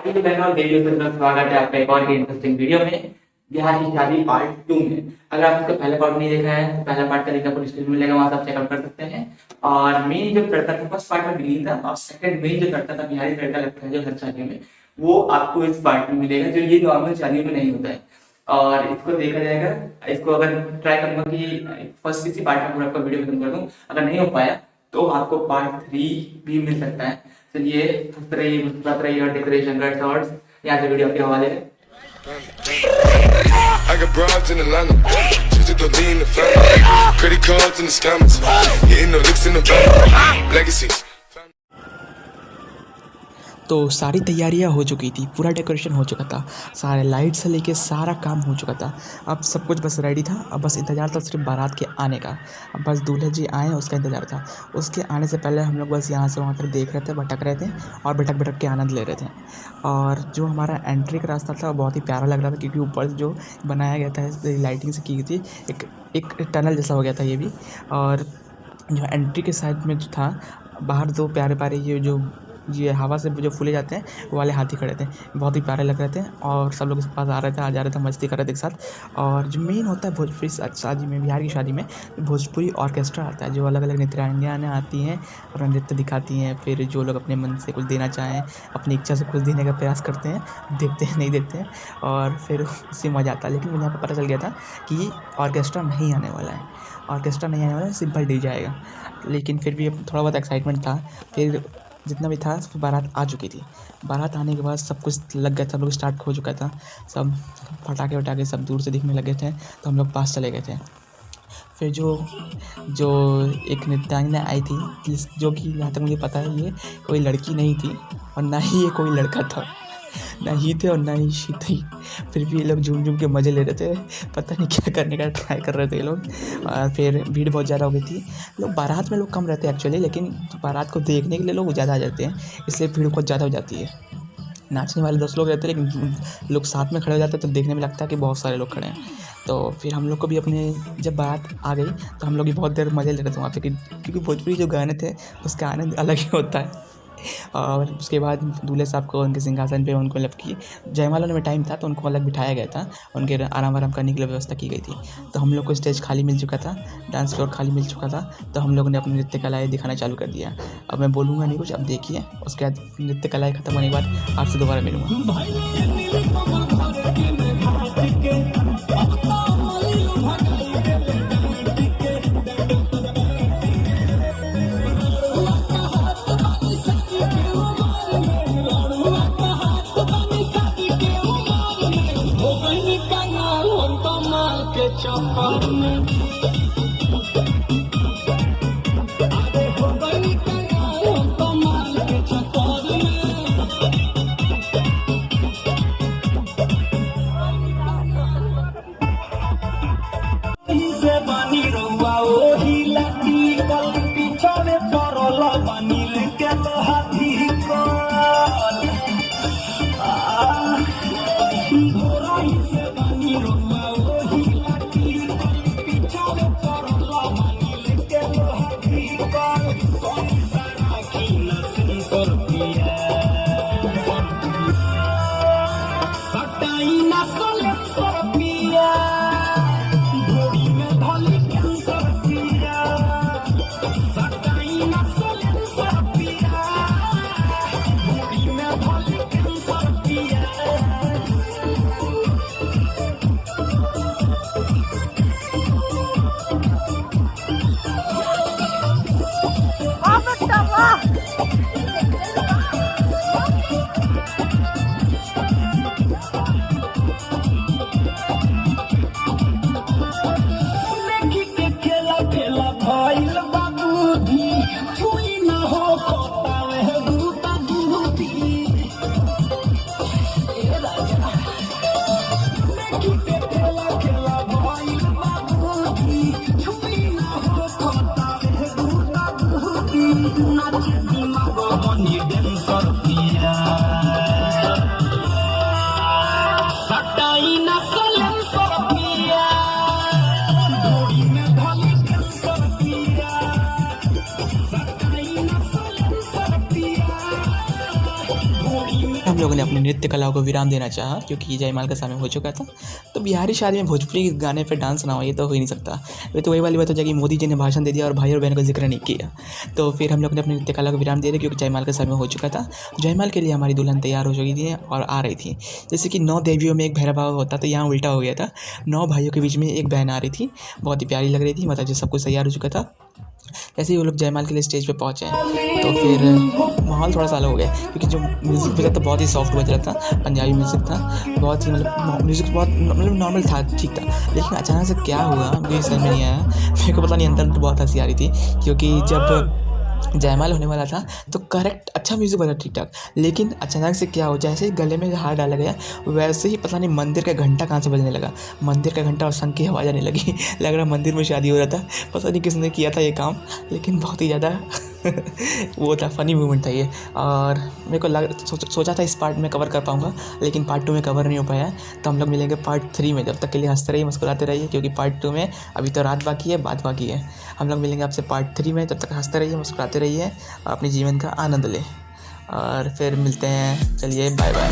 Hello बहनों, देवी का स्वागत है आपका एक और इंटरेस्टिंग वीडियो में। बिहार की शादी पार्ट 2 में। अगर आप इसका पहला पार्ट नहीं देखा है तो पहला पार्ट का लिंक आपको डिस्क्रिप्शन में मिलेगा, वहां से आप चेकआउट कर सकते हैं। और मेन जो लड़का था फर्स्ट पार्ट में बिली था, और सेकंड मेन जो लड़का था बिहारी लड़का लगता है जो हर शादी में, वो आपको इस पार्ट में मिलेगा, जो ये नॉर्मल शादियों में नहीं होता है। और इसको देखा जाएगा, इसको अगर ट्राई करूंगा कि फर्स्ट इसी पार्ट में पूरा आपका वीडियो खत्म कर दूं। अगर नहीं हो पाया तो आपको पार्ट 3 भी मिल सकता है। चलिए हंसते रहिए, मुस्कुराते रहिए और देखते रहिए शंकर शॉर्ट्स। यहाँ से वीडियो आपके हवाले है। I got broads in Atlanta, just to lean the family. Credit cards and the scammers, hitting the licks in the bank. Legacies. तो सारी तैयारियां हो चुकी थी, पूरा डेकोरेशन हो चुका था, सारे लाइट से लेके सारा काम हो चुका था। अब सब कुछ बस रेडी था। अब बस इंतज़ार था सिर्फ बारात के आने का। अब बस दूल्हे जी आए उसका इंतज़ार था। उसके आने से पहले हम लोग बस यहाँ से वहाँ तक देख रहे थे, भटक रहे थे और भटक के आनंद ले रहे थे। और जो हमारा एंट्री का रास्ता था वो बहुत ही प्यारा लग रहा था, क्योंकि ऊपर जो बनाया गया था लाइटिंग से की गई थी, एक टनल जैसा हो गया था ये भी। और जो एंट्री के साइड में जो था, बाहर दो प्यारे प्यारे ये हवा से जो फूले जाते हैं वो वाले हाथी खड़े थे, बहुत ही प्यारे लग रहे थे। और सब लोग इसके पास आ रहे थे, आ जा रहे थे, मस्ती कर रहे थे एक साथ। और जो मेन होता है भोजपुरी शादी में, बिहार की शादी में भोजपुरी ऑर्केस्ट्रा आता है, जो अलग अलग नृत्यांगनाएँ आती हैं, अपना नृत्य दिखाती हैं। फिर जो लोग अपने मन से कुछ देना चाहें, अपनी इच्छा से कुछ देने का प्रयास करते हैं, देखते हैं नहीं देखते हैं, और फिर उससे मज़ा आता है। लेकिन मुझे यहाँ पर पता चल गया था कि ऑर्केस्ट्रा नहीं आने वाला है, ऑर्केस्ट्रा नहीं आने वाला है, सिंपल डीजे आएगा। लेकिन फिर भी थोड़ा बहुत एक्साइटमेंट था। फिर जितना भी था बारात आ चुकी थी। बारात आने के बाद सब कुछ लग गया था, सब लोग स्टार्ट हो चुका था, सब पटाखे वटाखे सब दूर से दिखने लगे थे। तो हम लोग पास चले गए थे। फिर जो एक नृत्यांगना आई थी, जो कि जहाँ तक मुझे पता है ये कोई लड़की नहीं थी और ना ही ये कोई लड़का था, ना ही थे और ना ही शी थी। फिर भी ये लोग झूम के मज़े ले रहे थे, पता नहीं क्या करने का ट्राई कर रहे थे ये लोग। और फिर भीड़ बहुत ज़्यादा हो गई थी। बारात में लोग कम रहते हैं एक्चुअली, लेकिन बारात को देखने के लिए लोग ज़्यादा आ जाते हैं, इसलिए भीड़ बहुत ज़्यादा हो जाती है। नाचने वाले 10 लोग रहते हैं, लेकिन लोग साथ में खड़े हो जाते हैं तो देखने में लगता है कि बहुत सारे लोग खड़े हैं। तो फिर हम लोग को भी अपने जब बारात आ गई तो हम लोग भी बहुत देर मज़े ले रहे थे वहाँ पे, क्योंकि भोजपुरी जो गाने थे उसका आनंद अलग ही होता है। और उसके बाद दूल्हे साहब को उनके सिंहासन पे उनको मतलब कि जयमाला में टाइम था तो उनको अलग बिठाया गया था, उनके आराम करने की व्यवस्था की गई थी। तो हम लोग को स्टेज खाली मिल चुका था, डांस फ्लोर खाली मिल चुका था। तो हम लोगों ने अपनी नृत्य कलाएँ दिखाना चालू कर दिया। अब मैं बोलूँगा नहीं कुछ, अब देखिए। उसके बाद नृत्य कलाएँ ख़त्म होने के बाद आपसे दोबारा मिलूँगा। हम लोगों ने अपनी नृत्य कलाओं को विराम देना चाहा क्योंकि जयमाल का समय हो चुका था। तो बिहारी शादी में भोजपुरी गाने पे डांस ना हो ये तो हो ही नहीं सकता। ये तो वही वाली बात हो जाएगी, मोदी जी ने भाषण दे दिया और भाई और बहन का जिक्र नहीं किया। तो फिर हम लोग ने अपनी नृत्य कला को विराम दे दिया क्योंकि जयमाल का समय हो चुका था। जयमाल के लिए हमारी दुल्हन तैयार हो चुकी थी और आ रही थी। जैसे कि 9 देवियों में एक भैरव बाबा होता, तो यहाँ उल्टा हो गया था। 9 भाइयों के बीच में एक बहन आ रही थी, बहुत ही प्यारी लग रही थी। मतलब सब कुछ तैयार हो चुका था। जैसे ही वो लोग जयमाल के लिए स्टेज पे पहुँचे तो फिर माहौल थोड़ा सा अलग हो गया क्योंकि जो म्यूज़िक बजा था बहुत ही सॉफ्ट बज रहा था, पंजाबी म्यूज़िक था, बहुत ही मतलब म्यूज़िक बहुत मतलब नॉर्मल था, ठीक था। लेकिन अचानक से क्या हुआ मुझे समझ में नहीं आया। मेरे को पता नहीं, अंदर तो बहुत हंसी आ रही थी क्योंकि जब जयमाल होने वाला था तो करेक्ट अच्छा म्यूज़िक बजा ठीक ठाक, लेकिन अचानक से क्या हो, जैसे ही गले में हार डाला गया वैसे ही पता नहीं मंदिर का घंटा कहाँ से बजने लगा। मंदिर का घंटा और शंख की आवाज़ आने लगी। लग रहा मंदिर में शादी हो रहा था। पता नहीं किसने किया था ये काम, लेकिन बहुत ही ज़्यादा वो था, फ़नी मोमेंट था ये। और मेरे को सोचा था इस पार्ट में कवर कर पाऊँगा, लेकिन पार्ट 2 में कवर नहीं हो पाया। तो हम लोग मिलेंगे पार्ट 3 में। जब तक के लिए हंसते रहिए, मुस्कुराते रहिए, क्योंकि पार्ट 2 में अभी तो रात बाकी है, बात बाकी है। हम लोग मिलेंगे आपसे पार्ट 3 में। तब तक हंसते रहिए, मुस्कुराते रहिए और अपने जीवन का आनंद लें। और फिर मिलते हैं, चलिए बाय बाय।